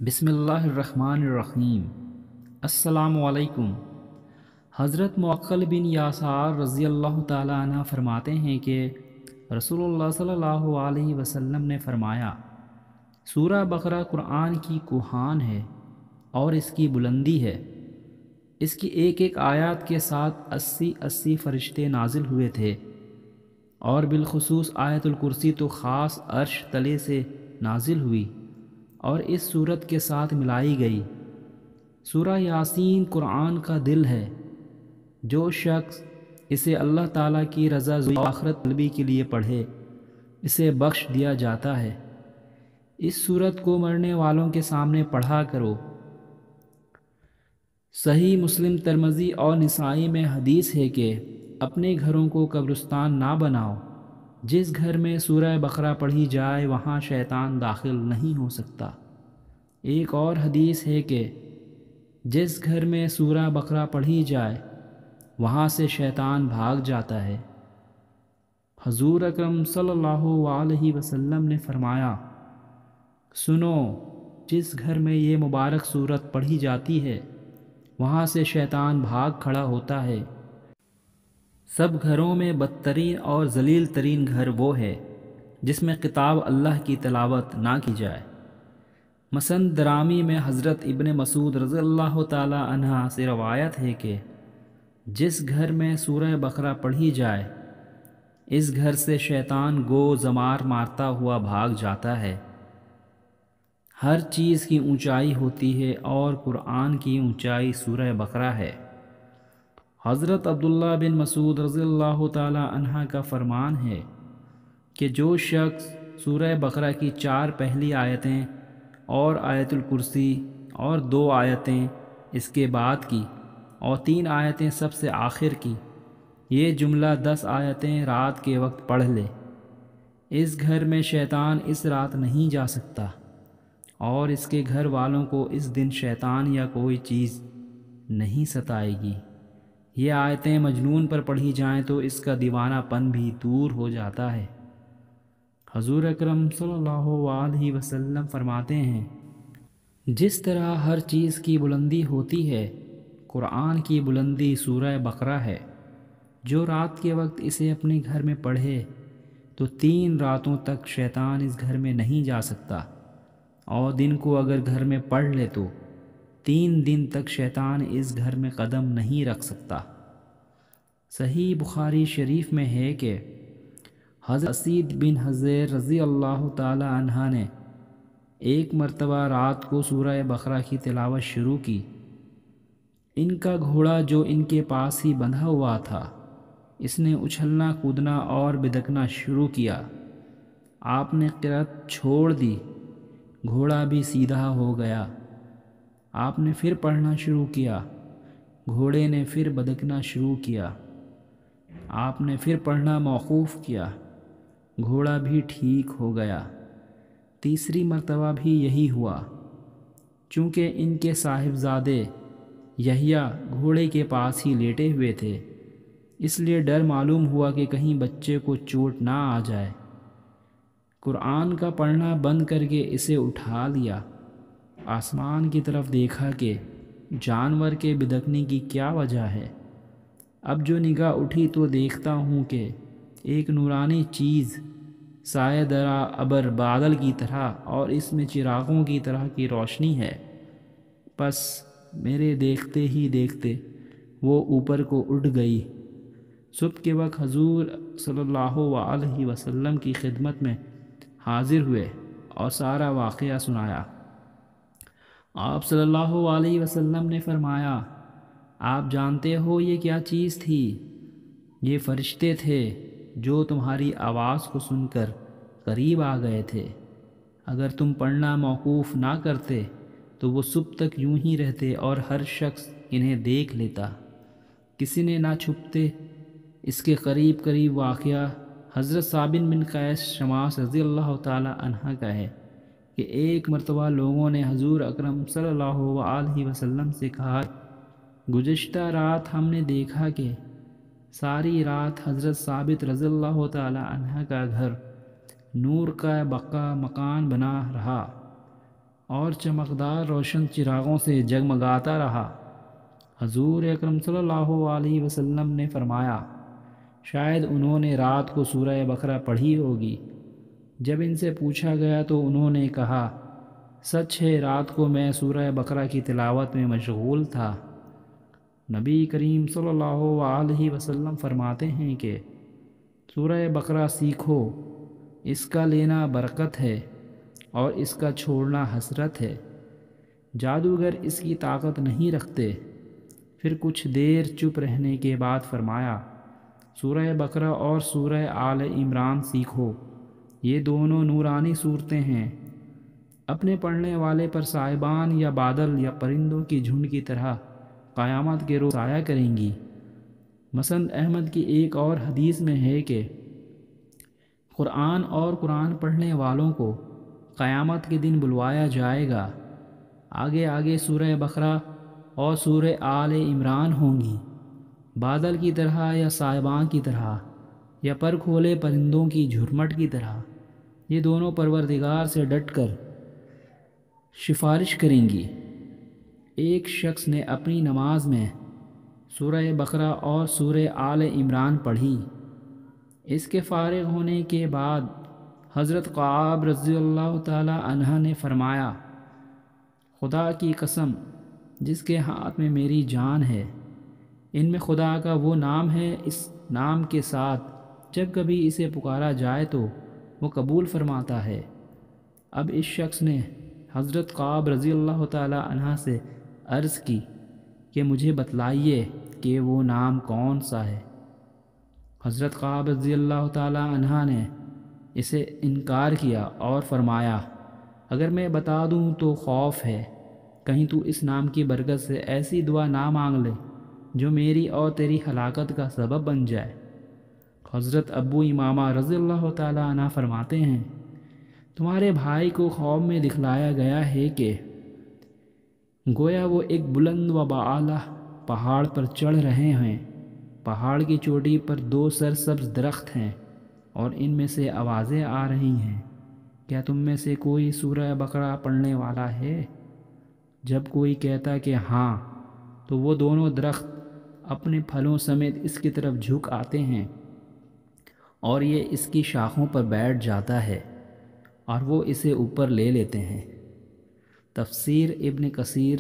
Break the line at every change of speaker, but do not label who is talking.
بسم اللہ الرحمن الرحیم۔ السلام علیکم۔ حضرت معقل بن یاسار رضی اللہ تعالیٰ عنہ فرماتے ہیں کہ رسول اللہ صلی اللہ علیہ وسلم نے فرمایا، سورہ بقرہ قرآن کی کوہان ہے اور اس کی بلندی ہے۔ اس کی ایک ایک آیات کے ساتھ 80 فرشتے نازل ہوئے تھے، اور بالخصوص آیت الکرسی تو خاص عرش تلے سے نازل ہوئی اور اس صورت کے ساتھ ملائی گئی۔ سورہ یاسین قرآن کا دل ہے۔ جو شخص اسے اللہ تعالیٰ کی رضا و آخرت طلبی کے لیے پڑھے، اسے بخش دیا جاتا ہے۔ اس صورت کو مرنے والوں کے سامنے پڑھا کرو۔ صحیح مسلم، ترمذی اور نسائی میں حدیث ہے کہ اپنے گھروں کو قبرستان نہ بناؤ۔ جس گھر میں سورہ بقرہ پڑھی جائے وہاں شیطان داخل نہیں ہو سکتا۔ ایک اور حدیث ہے کہ جس گھر میں سورہ بقرہ پڑھی جائے وہاں سے شیطان بھاگ جاتا ہے۔ حضور اکرم صلی اللہ علیہ وسلم نے فرمایا، سنو، جس گھر میں یہ مبارک سورت پڑھی جاتی ہے وہاں سے شیطان بھاگ کھڑا ہوتا ہے۔ سب گھروں میں بدترین اور ذلیل ترین گھر وہ ہے جس میں کتاب اللہ کی تلاوت نہ کی جائے۔ مسند درامی میں حضرت ابن مسعود رضی اللہ تعالی عنہ سے روایت ہے کہ جس گھر میں سورہ بقرہ پڑھی جائے اس گھر سے شیطان گو زمار مارتا ہوا بھاگ جاتا ہے۔ ہر چیز کی اونچائی ہوتی ہے اور قرآن کی اونچائی سورہ بقرہ ہے۔ حضرت عبداللہ بن مسعود رضی اللہ تعالی عنہ کا فرمان ہے کہ جو شخص سورہ بقرہ کی 4 پہلی آیتیں اور آیت الکرسی اور 2 آیتیں اس کے بعد کی اور 3 آیتیں سب سے آخر کی، یہ جملہ 10 آیتیں رات کے وقت پڑھ لے، اس گھر میں شیطان اس رات نہیں جا سکتا، اور اس کے گھر والوں کو اس دن شیطان یا کوئی چیز نہیں ستائے گی۔ یہ آیتیں مجنون پر پڑھی جائیں تو اس کا دیوانہ پن بھی دور ہو جاتا ہے۔ حضور اکرم صلی اللہ علیہ وسلم فرماتے ہیں، جس طرح ہر چیز کی بلندی ہوتی ہے، قرآن کی بلندی سورہ بقرہ ہے۔ جو رات کے وقت اسے اپنے گھر میں پڑھے تو 3 راتوں تک شیطان اس گھر میں نہیں جا سکتا، اور دن کو اگر گھر میں پڑھ لے تو 3 دن تک شیطان اس گھر میں قدم نہیں رکھ سکتا۔ صحیح بخاری شریف میں ہے کہ حضرت اسید بن حضیر رضی اللہ تعالی عنہ نے ایک مرتبہ رات کو سورہ بقرہ کی تلاوت شروع کی۔ ان کا گھوڑا جو ان کے پاس ہی بندھا ہوا تھا، اس نے اچھلنا کودنا اور بدکنا شروع کیا۔ آپ نے قرأت چھوڑ دی، گھوڑا بھی سیدھا ہو گیا۔ آپ نے پھر پڑھنا شروع کیا، گھوڑے نے پھر بدکنا شروع کیا۔ آپ نے پھر پڑھنا موقوف کیا، گھوڑا بھی ٹھیک ہو گیا۔ تیسری مرتبہ بھی یہی ہوا۔ چونکہ ان کے صاحبزادے یحییٰ گھوڑے کے پاس ہی لیٹے ہوئے تھے، اس لیے ڈر معلوم ہوا کہ کہیں بچے کو چوٹ نہ آ جائے۔ قرآن کا پڑھنا بند کر کے اسے اٹھا لیا، آسمان کی طرف دیکھا کہ جانور کے بدکنے کی کیا وجہ ہے۔ اب جو نگاہ اٹھی تو دیکھتا ہوں کہ ایک نورانی چیز سایہ درا ابر بادل کی طرح اور اس میں چراغوں کی طرح کی روشنی ہے۔ پس میرے دیکھتے ہی دیکھتے وہ اوپر کو اٹھ گئی۔ صبح کے وقت حضور صلی اللہ علیہ وسلم کی خدمت میں حاضر ہوئے اور سارا واقعہ سنایا۔ آپ صلی اللہ علیہ وسلم نے فرمایا، آپ جانتے ہو یہ کیا چیز تھی؟ یہ فرشتے تھے جو تمہاری آواز کو سن کر قریب آ گئے تھے۔ اگر تم پڑھنا موقوف نہ کرتے تو وہ صبح تک یوں ہی رہتے اور ہر شخص انہیں دیکھ لیتا، کسی نے نہ چھپتے۔ اس کے قریب قریب واقعہ حضرت ثابت بن قیس شماس رضی اللہ تعالی عنہ کا ہے کہ ایک مرتبہ لوگوں نے حضور اکرم صلی اللہ علیہ وسلم سے کہا، گزشتہ رات ہم نے دیکھا کہ ساری رات حضرت ثابت رضی اللہ تعالی عنہ کا گھر نور کا بقا مکان بنا رہا، اور چمکدار روشن چراغوں سے جگمگاتا رہا۔ حضور اکرم صلی اللہ علیہ وسلم نے فرمایا، شاید انہوں نے رات کو سورہ بقرہ پڑھی ہوگی۔ جب ان سے پوچھا گیا تو انہوں نے کہا، سچ ہے، رات کو میں سورہ بقرہ کی تلاوت میں مشغول تھا۔ نبی کریم صلی اللہ علیہ وسلم فرماتے ہیں کہ سورہ بقرہ سیکھو، اس کا لینا برکت ہے اور اس کا چھوڑنا حسرت ہے۔ جادوگر اس کی طاقت نہیں رکھتے۔ پھر کچھ دیر چپ رہنے کے بعد فرمایا، سورہ بقرہ اور سورہ آل عمران سیکھو، یہ دونوں نورانی صورتیں ہیں، اپنے پڑھنے والے پر صاحبان یا بادل یا پرندوں کی جھنڈ کی طرح قیامت کے روز آیا کریں گی۔ مسند احمد کی ایک اور حدیث میں ہے کہ قرآن اور قرآن پڑھنے والوں کو قیامت کے دن بلوایا جائے گا، آگے آگے سورہ بقرہ اور سورہ آل عمران ہوں گی، بادل کی طرح یا صاحبان کی طرح یا پر کھولے پرندوں کی جھرمٹ کی طرح۔ یہ دونوں پروردگار سے ڈٹ کر سفارش کریں گی۔ ایک شخص نے اپنی نماز میں سورہ بقرہ اور سورہ آل عمران پڑھی۔ اس کے فارغ ہونے کے بعد حضرت کعب رضی اللہ تعالی عنہ نے فرمایا، خدا کی قسم جس کے ہاتھ میں میری جان ہے، ان میں خدا کا وہ نام ہے، اس نام کے ساتھ جب کبھی اسے پکارا جائے تو وہ قبول فرماتا ہے۔ اب اس شخص نے حضرت کعب رضی اللہ تعالی عنہ سے عرض کی کہ مجھے بتلائیے کہ وہ نام کون سا ہے۔ حضرت کعب رضی اللہ تعالی عنہ نے اسے انکار کیا اور فرمایا، اگر میں بتا دوں تو خوف ہے، کہیں تو اس نام کی برکت سے ایسی دعا نہ مانگ لے جو میری اور تیری ہلاکت کا سبب بن جائے۔ حضرت ابو امامہ رضی اللہ تعالی عنہ فرماتے ہیں، تمہارے بھائی کو خواب میں دکھلایا گیا ہے کہ گویا وہ ایک بلند و باعلیٰ پہاڑ پر چڑھ رہے ہیں، پہاڑ کی چوٹی پر 2 سرسبز درخت ہیں اور ان میں سے آوازیں آ رہی ہیں، کیا تم میں سے کوئی سورہ بقرہ پڑھنے والا ہے؟ جب کوئی کہتا کہ ہاں تو وہ دونوں درخت اپنے پھلوں سمیت اس کی طرف جھک آتے ہیں اور یہ اس کی شاخوں پر بیٹھ جاتا ہے اور وہ اسے اوپر لے لیتے ہیں۔ تفسیر ابن کثیر